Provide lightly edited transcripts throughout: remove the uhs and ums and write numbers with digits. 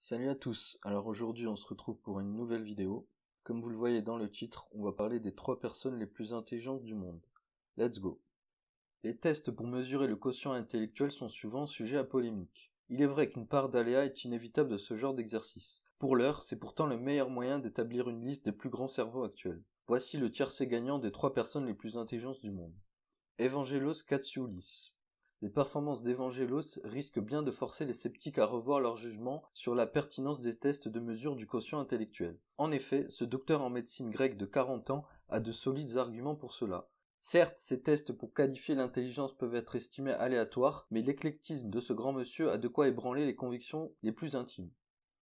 Salut à tous, alors aujourd'hui on se retrouve pour une nouvelle vidéo. Comme vous le voyez dans le titre, on va parler des 3 personnes les plus intelligentes du monde. Let's go. Les tests pour mesurer le quotient intellectuel sont souvent sujets à polémique. Il est vrai qu'une part d'aléa est inévitable de ce genre d'exercice. Pour l'heure, c'est pourtant le meilleur moyen d'établir une liste des plus grands cerveaux actuels. Voici le tiercé gagnant des 3 personnes les plus intelligentes du monde. Evangelos Katsioulis. Les performances d'Evangelos risquent bien de forcer les sceptiques à revoir leur jugement sur la pertinence des tests de mesure du quotient intellectuel. En effet, ce docteur en médecine grecque de 40 ans a de solides arguments pour cela. Certes, ces tests pour qualifier l'intelligence peuvent être estimés aléatoires, mais l'éclectisme de ce grand monsieur a de quoi ébranler les convictions les plus intimes.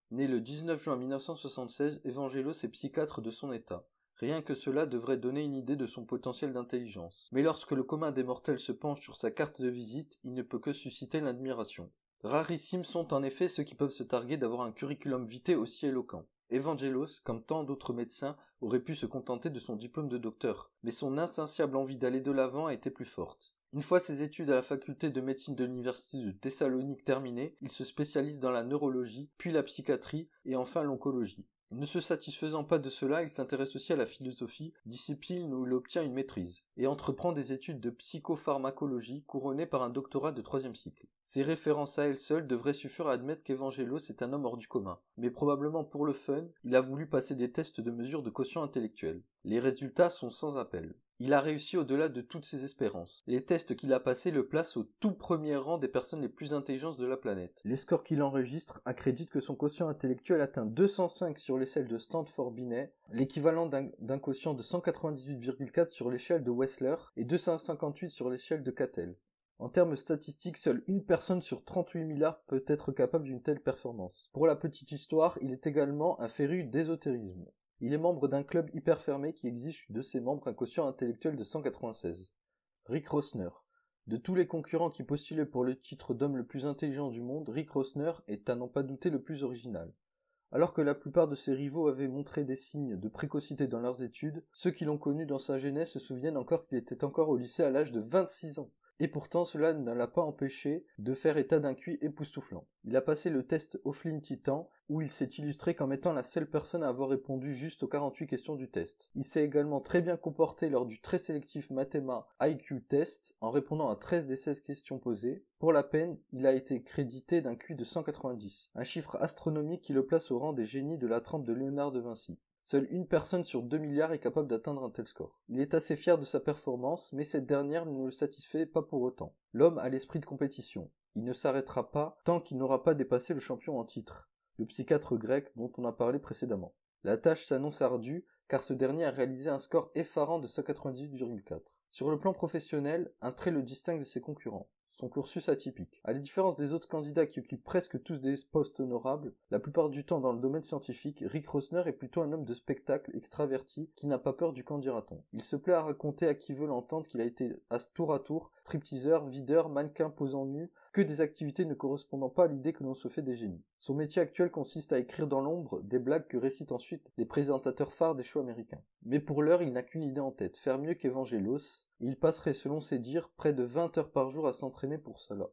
Né le 19 juin 1976, Evangelos est psychiatre de son état. Rien que cela devrait donner une idée de son potentiel d'intelligence. Mais lorsque le commun des mortels se penche sur sa carte de visite, il ne peut que susciter l'admiration. Rarissimes sont en effet ceux qui peuvent se targuer d'avoir un curriculum vitae aussi éloquent. Evangelos, comme tant d'autres médecins, aurait pu se contenter de son diplôme de docteur, mais son insatiable envie d'aller de l'avant a été plus forte. Une fois ses études à la faculté de médecine de l'université de Thessalonique terminées, il se spécialise dans la neurologie, puis la psychiatrie et enfin l'oncologie. Ne se satisfaisant pas de cela, il s'intéresse aussi à la philosophie, discipline où il obtient une maîtrise, et entreprend des études de psychopharmacologie couronnées par un doctorat de 3e cycle. Ces références à elles seules devraient suffire à admettre qu'Evangelos est un homme hors du commun, mais probablement pour le fun, il a voulu passer des tests de mesure de quotient intellectuel. Les résultats sont sans appel. Il a réussi au-delà de toutes ses espérances. Les tests qu'il a passés le placent au tout premier rang des personnes les plus intelligentes de la planète. Les scores qu'il enregistre accréditent que son quotient intellectuel atteint 205 sur l'échelle de Stanford-Binet, l'équivalent d'un quotient de 198,4 sur l'échelle de Wechsler et 258 sur l'échelle de Cattell. En termes statistiques, seule une personne sur 38 milliards peut être capable d'une telle performance. Pour la petite histoire, il est également un féru d'ésotérisme. Il est membre d'un club hyper fermé qui exige de ses membres un quotient intellectuel de 196. Rick Rossner. De tous les concurrents qui postulaient pour le titre d'homme le plus intelligent du monde, Rick Rossner est à n'en pas douter le plus original. Alors que la plupart de ses rivaux avaient montré des signes de précocité dans leurs études, ceux qui l'ont connu dans sa jeunesse se souviennent encore qu'il était encore au lycée à l'âge de 26 ans. Et pourtant cela ne l'a pas empêché de faire état d'un QI époustouflant. Il a passé le test O'Flynn Titan, où il s'est illustré comme étant la seule personne à avoir répondu juste aux 48 questions du test. Il s'est également très bien comporté lors du très sélectif Mathema IQ Test, en répondant à 13 des 16 questions posées. Pour la peine, il a été crédité d'un QI de 190, un chiffre astronomique qui le place au rang des génies de la trempe de Léonard de Vinci. Seule une personne sur 2 milliards est capable d'atteindre un tel score. Il est assez fier de sa performance, mais cette dernière ne le satisfait pas pour autant. L'homme a l'esprit de compétition. Il ne s'arrêtera pas tant qu'il n'aura pas dépassé le champion en titre, le psychiatre grec dont on a parlé précédemment. La tâche s'annonce ardue, car ce dernier a réalisé un score effarant de 198,4. Sur le plan professionnel, un trait le distingue de ses concurrents. Son cursus atypique. À la différence des autres candidats qui occupent presque tous des postes honorables, la plupart du temps dans le domaine scientifique, Rick Rossner est plutôt un homme de spectacle extraverti qui n'a pas peur du quand dira-t-on. Il se plaît à raconter à qui veut l'entendre qu'il a été tour à tour stripteaseur, videur, mannequin posant nu, que des activités ne correspondant pas à l'idée que l'on se fait des génies. Son métier actuel consiste à écrire dans l'ombre des blagues que récitent ensuite les présentateurs phares des shows américains. Mais pour l'heure, il n'a qu'une idée en tête, faire mieux qu'Evangelos. Il passerait, selon ses dires, près de 20 heures par jour à s'entraîner pour cela.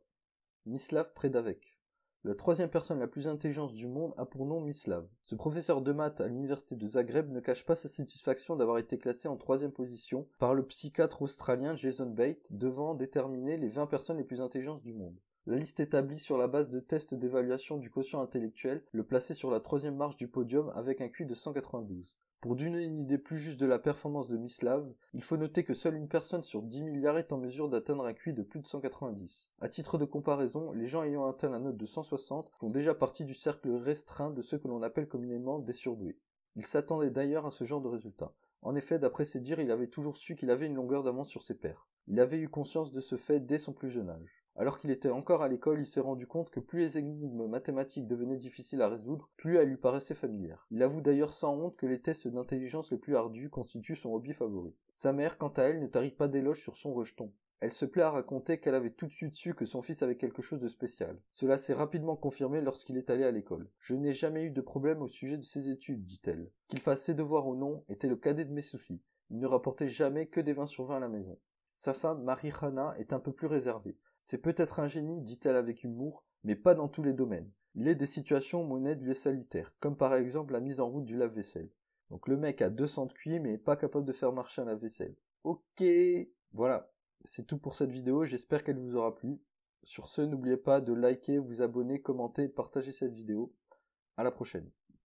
Mislav Predavec. La 3e personne la plus intelligente du monde a pour nom Mislav. Ce professeur de maths à l'université de Zagreb ne cache pas sa satisfaction d'avoir été classé en 3e position par le psychiatre australien Jason Bate, devant déterminer les 20 personnes les plus intelligentes du monde. La liste établie sur la base de tests d'évaluation du quotient intellectuel le plaçait sur la 3e marche du podium avec un QI de 192. Pour donner une idée plus juste de la performance de Mislav, il faut noter que seule une personne sur 10 milliards est en mesure d'atteindre un QI de plus de 190. À titre de comparaison, les gens ayant atteint la note de 160 font déjà partie du cercle restreint de ceux que l'on appelle communément des surdoués. Il s'attendait d'ailleurs à ce genre de résultat. En effet, d'après ses dires, il avait toujours su qu'il avait une longueur d'avance sur ses pairs. Il avait eu conscience de ce fait dès son plus jeune âge. Alors qu'il était encore à l'école, il s'est rendu compte que plus les énigmes mathématiques devenaient difficiles à résoudre, plus elles lui paraissaient familières. Il avoue d'ailleurs sans honte que les tests d'intelligence les plus ardus constituent son hobby favori. Sa mère, quant à elle, ne tarit pas d'éloges sur son rejeton. Elle se plaît à raconter qu'elle avait tout de suite su que son fils avait quelque chose de spécial. Cela s'est rapidement confirmé lorsqu'il est allé à l'école. « Je n'ai jamais eu de problème au sujet de ses études, dit-elle. Qu'il fasse ses devoirs ou non était le cadet de mes soucis. Il ne rapportait jamais que des 20 sur 20 à la maison. » Sa femme, Marie-Hana, est un peu plus réservée. C'est peut-être un génie, dit-elle avec humour, mais pas dans tous les domaines. Il est des situations où mon aide lui est salutaire, comme par exemple la mise en route du lave-vaisselle. Donc le mec a 200 de QI mais n'est pas capable de faire marcher un lave-vaisselle. Ok, voilà, c'est tout pour cette vidéo, j'espère qu'elle vous aura plu. Sur ce, n'oubliez pas de liker, vous abonner, commenter et partager cette vidéo. À la prochaine.